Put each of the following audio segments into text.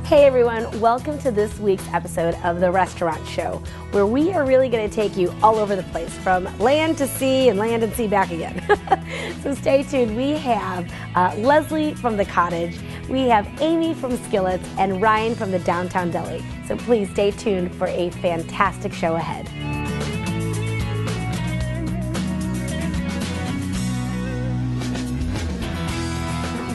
Hey everyone, welcome to this week's episode of The Restaurant Show, where we are really going to take you all over the place, from land to sea and land and sea back again. So stay tuned. We have Leslie from the Cottage, we have Amy from Skillets, and Ryan from the Downtown Deli. So please stay tuned for a fantastic show ahead.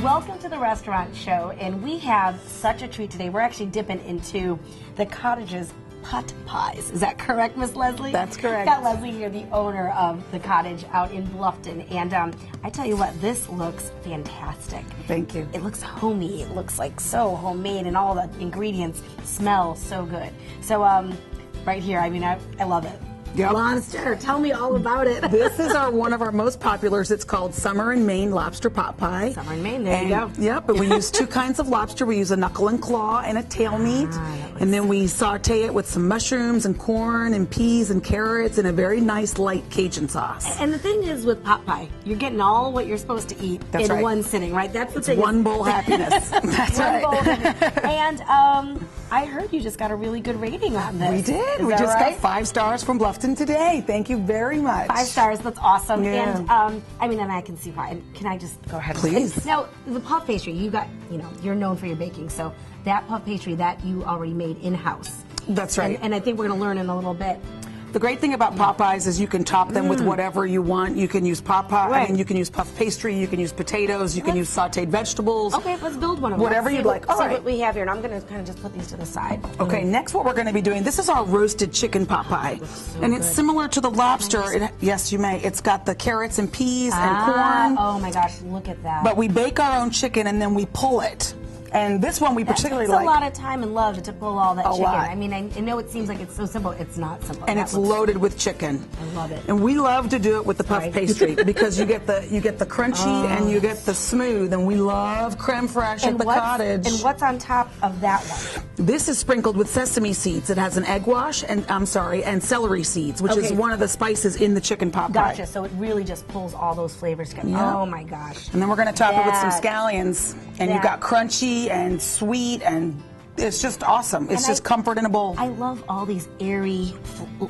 Welcome to the Restaurant Show, and we have such a treat today. We're actually dipping into the Cottage's pot pies. Is that correct, Miss Leslie? That's correct. Got Leslie here, the owner of the Cottage out in Bluffton, and I tell you what, this looks fantastic. Thank you. It looks homey. It looks like so homemade, and all the ingredients smell so good. So right here, I mean, I love it. Yep. Monster, tell me all about it. This is one of our most populars. It's called Summer in Maine Lobster Pot Pie. Summer in Maine, there you go. Yep, but we use two kinds of lobster. We use a knuckle and claw and a tail meat. And then we saute it with some mushrooms and corn and peas and carrots and a very nice light Cajun sauce. And the thing is with pot pie, you're getting all what you're supposed to eat in one sitting, right? That's the thing. One bowl happiness. That's right. One bowl happiness. And I heard you just got a really good rating on this. We did. Is we that just right? got 5 stars from Bluffton today. Thank you very much. 5 stars. That's awesome. Yeah. And I mean, and I can see why. And can I just go ahead? Please. Now, the puff pastry, you're known for your baking. So that puff pastry that you already made in-house. That's right. And I think we're going to learn in a little bit. The great thing about pot pies is you can top them with whatever you want. You can use pot pie, Right. I mean, you can use puff pastry, you can use potatoes, you can use sauteed vegetables. Okay, let's build one of them. Whatever you'd like. All See right. what we have here, and I'm going to kind of just put these to the side. Okay, next what we're going to be doing, this is our roasted chicken pot pie. And it's similar to the lobster. Yes, you may. It's got the carrots and peas and corn. Oh my gosh, look at that. But we bake our own chicken and then we pull it. And this one we particularly like. It's a lot of time and love to pull all that chicken. Lot. I mean, I know it seems like it's so simple. It's not simple. And it's loaded with chicken. I love it. And we love to do it with the puff pastry because you get the crunchy and you get the smooth, and we love creme fraiche at the Cottage. And what's on top of that one? This is sprinkled with sesame seeds. It has an egg wash and and celery seeds, which is one of the spices in the chicken pot pie. Gotcha. So it really just pulls all those flavors together. Yeah. Oh my gosh. And then we're going to top it with some scallions, and you've got crunchy and sweet, and it's just awesome. It's just comfort in a bowl. I love all these airy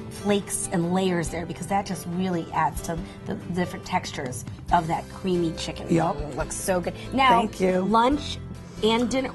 flakes and layers there, because that just really adds to the different textures of that creamy chicken. Yep. It looks so good. Now, thank you. Lunch and dinner.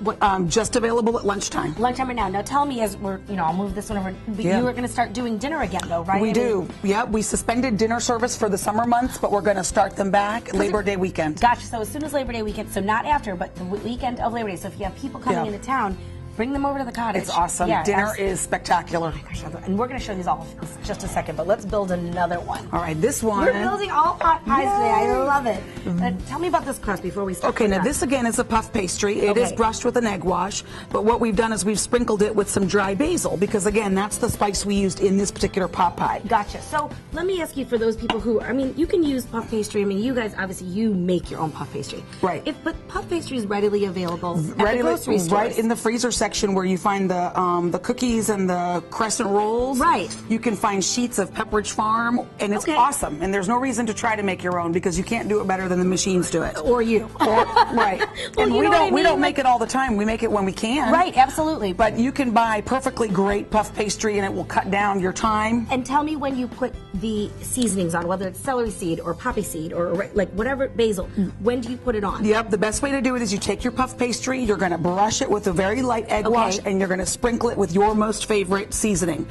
Just available at lunchtime. Lunchtime right now. Now tell me, as we're, I'll move this one over. You are going to start doing dinner again, though, right? We do. Yeah, we suspended dinner service for the summer months, but we're going to start them back Labor Day weekend. Gotcha. So as soon as Labor Day weekend, so not after, but the weekend of Labor Day. So if you have people coming into town, bring them over to the Cottage. It's awesome. Yeah, dinner is spectacular. Oh my gosh, and we're going to show these all in just a second, but let's build another one. All right, this one. We're building all pot pies today. I love it. Tell me about this crust before we start. Okay, now this again is a puff pastry. It is brushed with an egg wash, but what we've done is we've sprinkled it with some dry basil, because again, that's the spice we used in this particular pot pie. Gotcha. So let me ask you, for those people who, you can use puff pastry. I mean, you guys, obviously, you make your own puff pastry. Right. But puff pastry is readily available at the grocery stores. Right in the freezer section where you find the cookies and the crescent rolls. Right. You can find sheets of Pepperidge Farm, and it's awesome. And there's no reason to try to make your own, because you can't do it better than the machines do it. Or you. Right. Well, and we don't make it all the time. We make it when we can. Right, absolutely. But you can buy perfectly great puff pastry, and it will cut down your time. And tell me when you put the seasonings on, whether it's celery seed or poppy seed or like whatever, basil, when do you put it on? Yep, the best way to do it is you take your puff pastry, you're going to brush it with a very light egg wash, and you're going to sprinkle it with your most favorite seasoning.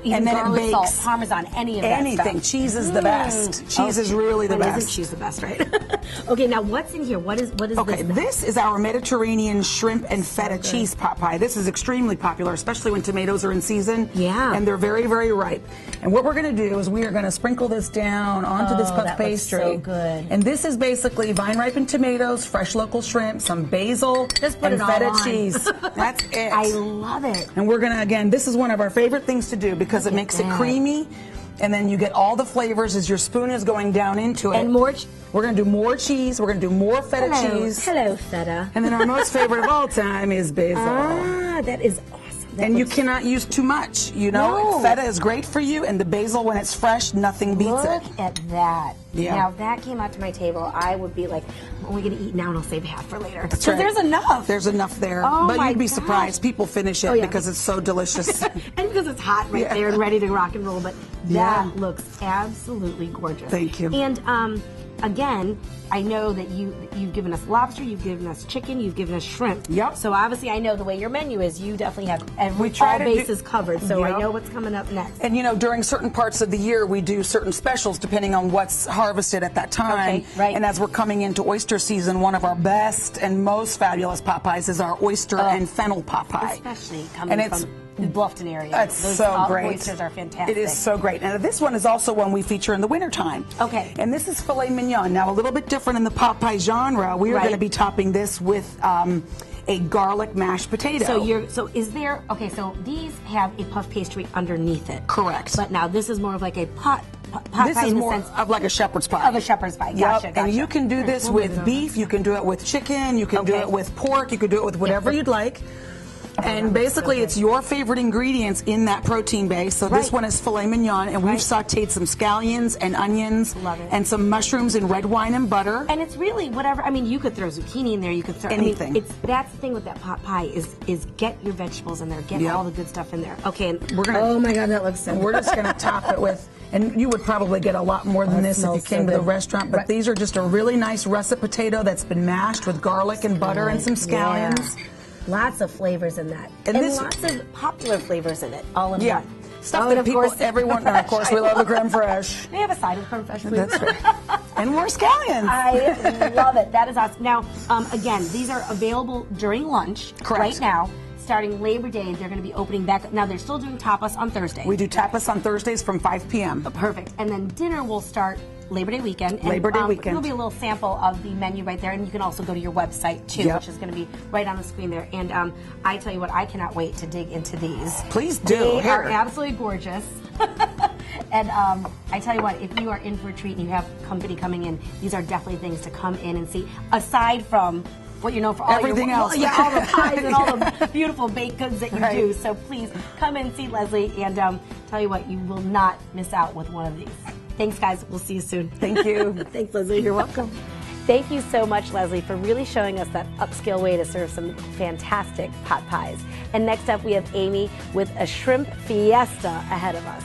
And then it bakes. Salt, Parmesan, any of that Anything. stuff. Cheese is the best. Cheese is really the best. Isn't cheese the best, right? Okay, now what's in here? What is okay, this is our Mediterranean shrimp and feta cheese pot pie. This is extremely popular, especially when tomatoes are in season. Yeah. And they're very, very ripe. And what we're going to do is we are going to sprinkle this down onto this puff pastry. Looks so good. And this is basically vine-ripened tomatoes, fresh local shrimp, some basil, Just put and it all feta on. cheese. That's it. I love it. And we're going to, again, this is one of our favorite things to do because it makes it creamy. And then you get all the flavors as your spoon is going down into it. And more. We're going to do more cheese. We're going to do more feta cheese. Hello, feta. And then our most favorite of all time is basil. Ah, that is awesome. And you cannot use too much, you know. No. Feta is great for you, and the basil, when it's fresh, nothing beats it. Look at that. Yeah. Now, if that came out to my table, I would be like, I'm only going to eat now and I'll save half for later. That's right. There's enough. There's enough there. Oh but my you'd be gosh. surprised. People finish it because it's so delicious. And because it's hot right there and ready to rock and roll. But that looks absolutely gorgeous. Thank you. And again, I know that you've given us lobster, you've given us chicken, you've given us shrimp. Yep. So obviously I know the way your menu is, you definitely have all bases covered. So I know what's coming up next. And you know, during certain parts of the year, we do certain specials depending on what's harvested at that time. Okay, right. And as we're coming into oyster season, one of our best and most fabulous pot pies is our oyster and fennel pot pie. Especially coming from the Bluffton area. It's Those so great. Oysters are fantastic. It is so great. And this one is also one we feature in the wintertime. Okay. And this is filet mignon. Now, a little bit different in the pot pie genre. We are going to be topping this with a garlic mashed potato. So these have a puff pastry underneath it. Correct. But now this is more of like a pot this pie is in more the sense of like a shepherd's pie. of a shepherd's pie. Gotcha, And you can do this with beef, you can do it with chicken, you can do it with pork, you can do it with whatever you'd like. And basically, it's your favorite ingredients in that protein base. So this one is filet mignon, and we've sautéed some scallions and onions and some mushrooms in red wine and butter. And it's really whatever. I mean, you could throw zucchini in there. You could throw anything. That's the thing with that pot pie is get your vegetables in there, get all the good stuff in there. Okay, and we're gonna. Oh my God, that looks so. We're just gonna top it with. And you would probably get a lot more than this if you came to the restaurant. But these are just a really nice russet potato that's been mashed with garlic and butter and some scallions. Lots of flavors in that. And lots of popular flavors in it, all in one. Stuff that people, everyone, of course, we love the creme fraiche. May I have a side of creme fraiche, please? That's right. And more scallions. I love it. That is awesome. Now, again, these are available during lunch right now. Starting Labor Day, they're going to be opening back up. Now, they're still doing tapas on Thursday. We do tapas on Thursdays from 5 p.m. Perfect. And then dinner will start Labor Day weekend. And, Labor Day weekend. There'll be a little sample of the menu right there, and you can also go to your website, too, which is going to be right on the screen there. And I tell you what, I cannot wait to dig into these. Please do. They are absolutely gorgeous. And I tell you what, if you are in for a treat and you have company coming in, these are definitely things to come in and see, aside from what you know for all everything else. All the pies and all the beautiful baked goods that you do. So please come in, see Leslie, and tell you what, you will not miss out with one of these. Thanks, guys. We'll see you soon. Thank you. Thanks, Leslie. You're welcome. Thank you so much, Leslie, for really showing us that upscale way to serve some fantastic pot pies. And next up, we have Amy with a shrimp fiesta ahead of us.